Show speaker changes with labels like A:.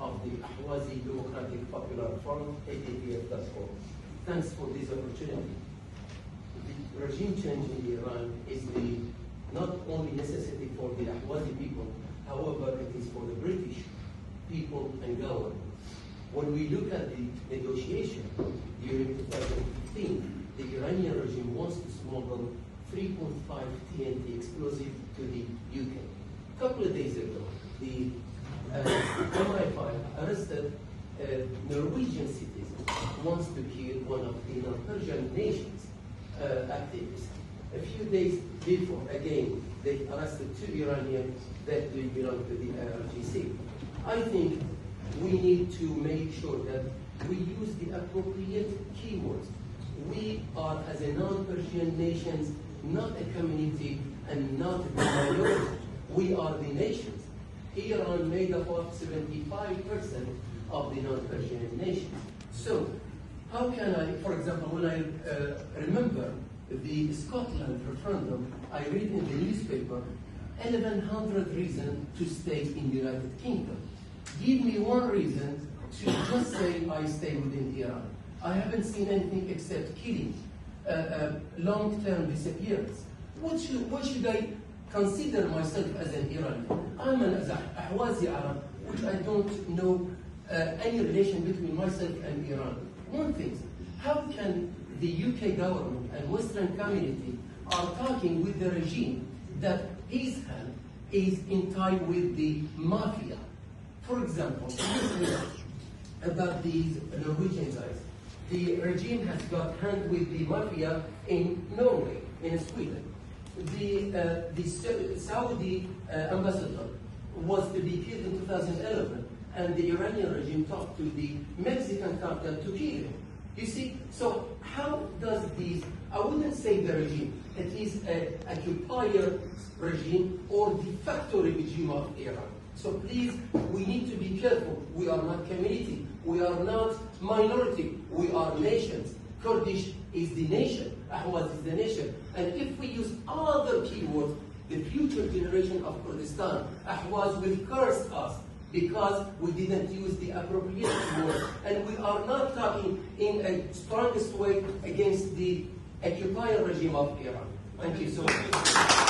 A: of the Ahwazi Democratic Popular Front, ADPF.org. Thanks for this opportunity. The regime change in Iran is not only necessity for the Ahwazi people, however, it is for the British people and government. When we look at the negotiation during 2015, the Iranian regime wants to smuggle 3.5 TNT explosive to the UK. A couple of days ago, the MI5 arrested a Norwegian citizen who wants to kill one of the non-Persian nations activists. A few days before, again, they arrested 2 Iranians that belong to the IRGC. I think we need to make sure that we use the appropriate keywords. We are, as a non-Persian nations, not a community and not a minority. We are the nations. Iran made up of 75% of the non-Persian nations. So, how can I, for example, when I remember the Scotland referendum, I read in the newspaper, 1,100 reasons to stay in the United Kingdom. Give me one reason to just say I stay within Iran. I haven't seen anything except killing, long-term disappearance. What should I consider myself as an Iranian? I'm an Ahwazi Arab, which I don't know any relation between myself and Iran. One thing, how can the UK government and Western community are talking with the regime that his hand is in tie with the mafia? For example, about these Norwegian guys, the regime has got hand with the mafia in Norway, in Sweden. The Saudi ambassador was to be killed in 2011, and the Iranian regime talked to the Mexican cartel to kill him. You see, so how does these, I wouldn't say the regime, it is an occupier regime or de facto regime of Iran. So please, we need to be careful. We are not community. We are not minority. We are nations. Kurdish is the nation. Ahwaz is the nation. And if we use other keywords, the future generation of Kurdistan, Ahwaz will curse us because we didn't use the appropriate word. And we are not talking in a strongest way against the occupier regime of Iran. Thank you so much.